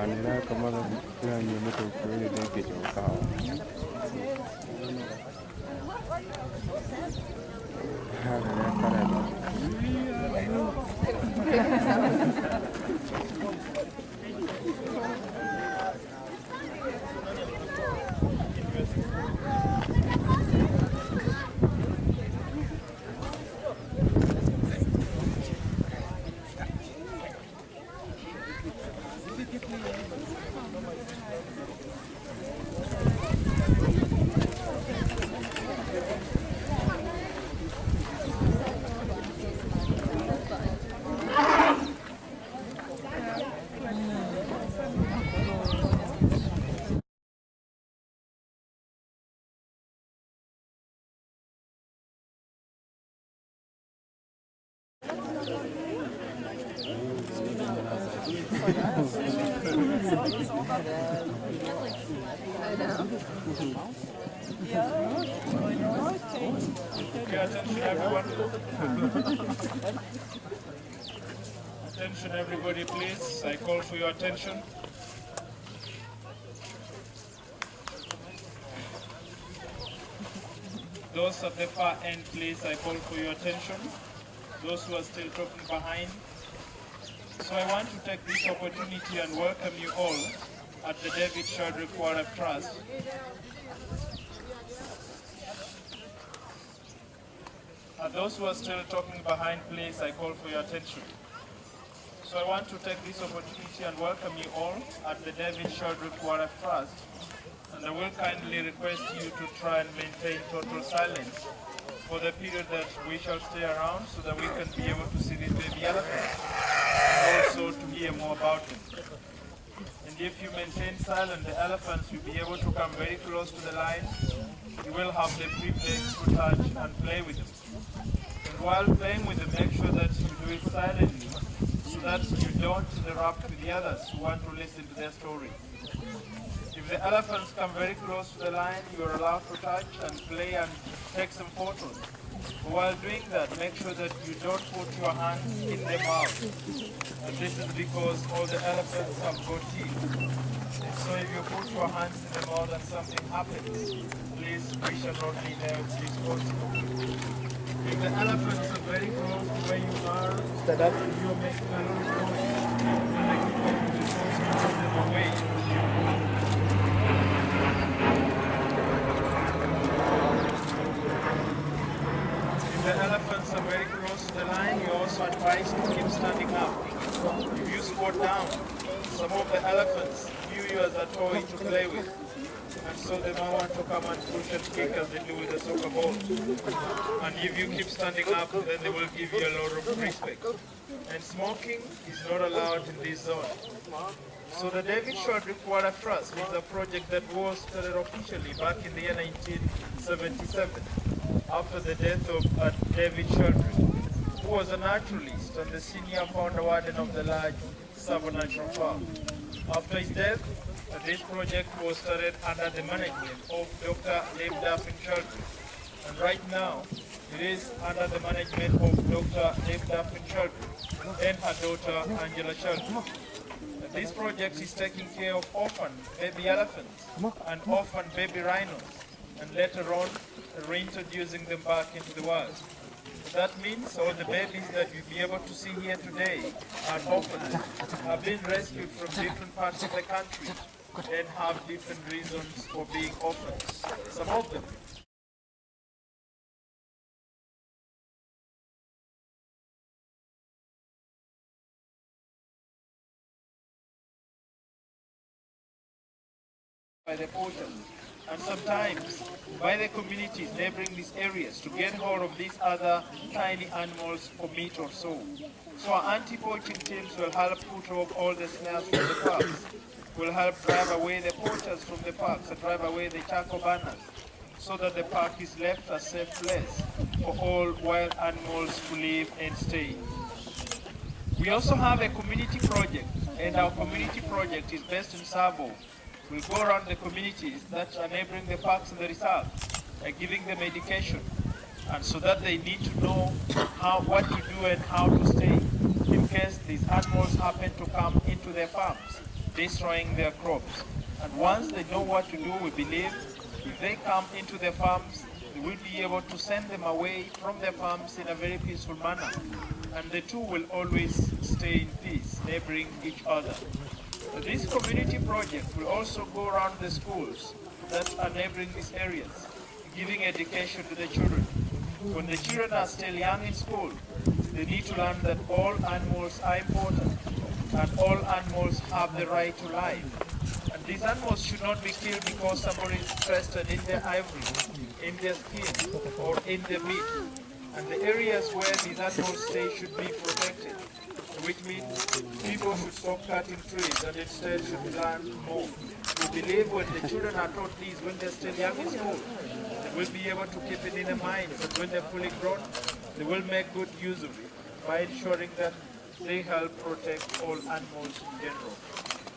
Nina kama na nyume to kweli ndio kitu sawa. Haya karibu. Attention everyone. Attention everybody please. I call for your attention. Those at the far end please, I call for your attention. Those who are still talking behind. So I want to take this opportunity and welcome you all at the David Sheldrick Water Trust. Those who are still talking behind, please, I call for your attention. So I want to take this opportunity and welcome you all at the David Sheldrick Water Trust. And I will kindly request you to try and maintain total silence for the period that we shall stay around so that we can be able to see these baby elephants and also to hear more about them. And if you maintain silence, the elephants will be able to come very close to the line. You will have the privilege to touch and play with them. And while playing with them, make sure that you do it silently so that you don't interrupt with the others who want to listen to their story. If the elephants come very close to the line, you are allowed to touch and play and take some photos. But while doing that, make sure that you don't put your hands in their mouth. And this is because all the elephants have got teeth. So if you put your hands in the mouth and something happens, please, we shall not be there with this possible. If the elephants are very close to where you are, you're making a lot of noise. And I keep on to put them away. If the elephants are very close to the line, you're also advised to keep standing up. If you squat down, some of the elephants view you as a toy to play with. And so they don't want to come and push and kick as they do with the soccer ball. And if you keep standing up, then they will give you a lot of respect. And smoking is not allowed in this zone. So the David Sheldrick Water Trust is a project that was started officially back in the year 1977 after the death of David Sheldrick, who was a naturalist and the senior founder warden of the large Savo National Park. After his death, this project was started under the management of Dr. Sheldrick. And right now, it is under the management of Dr. Sheldrick and her daughter Angela Sheldrick. This project is taking care of orphan baby elephants and orphan baby rhinos, and later on reintroducing them back into the wild. That means all the babies that you'll be able to see here today are orphans, have been rescued from different parts of the country and have different reasons for being orphans. Some of them by the poachers, and sometimes by the communities neighboring these areas to get hold of these other tiny animals for meat or so. So our anti-poaching teams will help put off all the snares from the parks, will help drive away the poachers from the parks and drive away the charcoal burners, so that the park is left a safe place for all wild animals to live and stay. We also have a community project, and our community project is based in Savo. We'll go around the communities that are neighboring the parks and the reserve, giving them education, and so that they need to know what to do and how to stay in case these animals happen to come into their farms, destroying their crops. And once they know what to do, we believe if they come into their farms, we will be able to send them away from their farms in a very peaceful manner. And the two will always stay in peace, neighboring each other. So this community project will also go around the schools that are neighboring these areas, giving education to the children. When the children are still young in school, they need to learn that all animals are important and all animals have the right to life. And these animals should not be killed because somebody is interested in their ivory, in their skin, or in their meat. And the areas where these animals stay should be protected, which means people should stop cutting trees and instead should plant more. We believe when the children are taught these when they're still young in school, they will be able to keep it in their minds, and when they're fully grown, they will make good use of it by ensuring that they help protect all animals in general.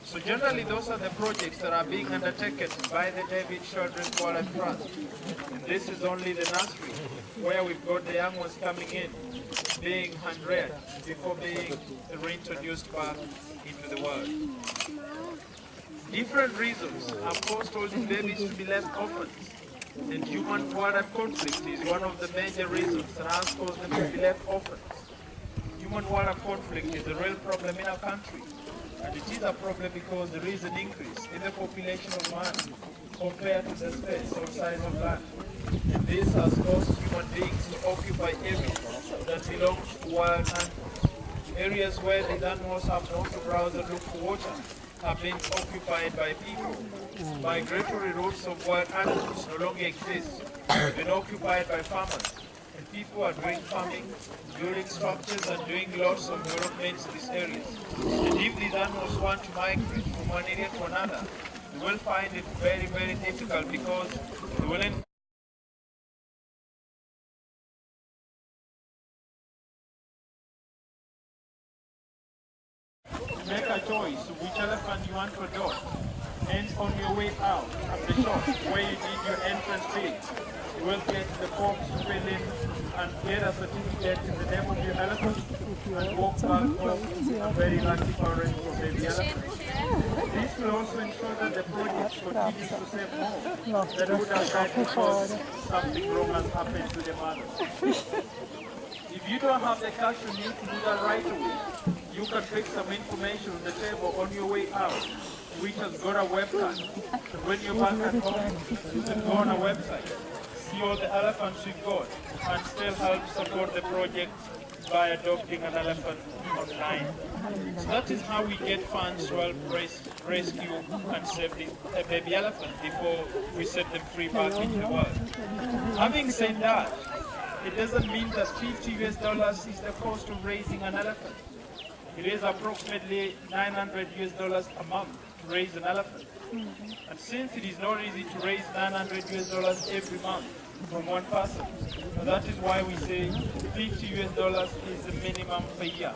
So generally those are the projects that are being undertaken by the David Sheldrick Wildlife Trust. And this is only the nursery where we've got the young ones coming in, being hand-reared before being reintroduced back into the world. Different reasons have caused all these babies to be left orphans. And human-wildlife conflict is one of the major reasons that has caused them to be left orphans. Human-wildlife conflict is a real problem in our country. And it is a problem because there is an increase in the population of man compared to the space or size of land. And this has caused human beings to occupy areas that belong to wild animals. Areas where the animals have no to browse and look for water have been occupied by people. Migratory routes of wild animals no longer exist. They've been occupied by farmers. And people are doing farming, building structures, and doing lots of developments in these areas. And if these animals want to migrate from one area to another, they will find it very, very difficult because they will make a choice which elephant you want to adopt. And on your way out of the shop where you did your entrance fee, you will get the forms to fill in and get a certificate in the name of your elephant and walk back home a very lucky parent for baby elephant. This will also ensure that the project continues to save more that would have died because something wrong has happened to the mother. If you don't have the cash you need to do that right away, you can pick some information on the table on your way out, which has got a webcam. And when you're back at home, you can go on a website, see all the elephants you've got, and still help support the project by adopting an elephant online. So that is how we get funds to help rescue and save a baby elephant before we set them free back into the world. Having said that, it doesn't mean that $50 is the cost of raising an elephant. It is approximately $900 a month to raise an elephant. And since it is not easy to raise $900 every month from one person, that is why we say $50 is the minimum per year.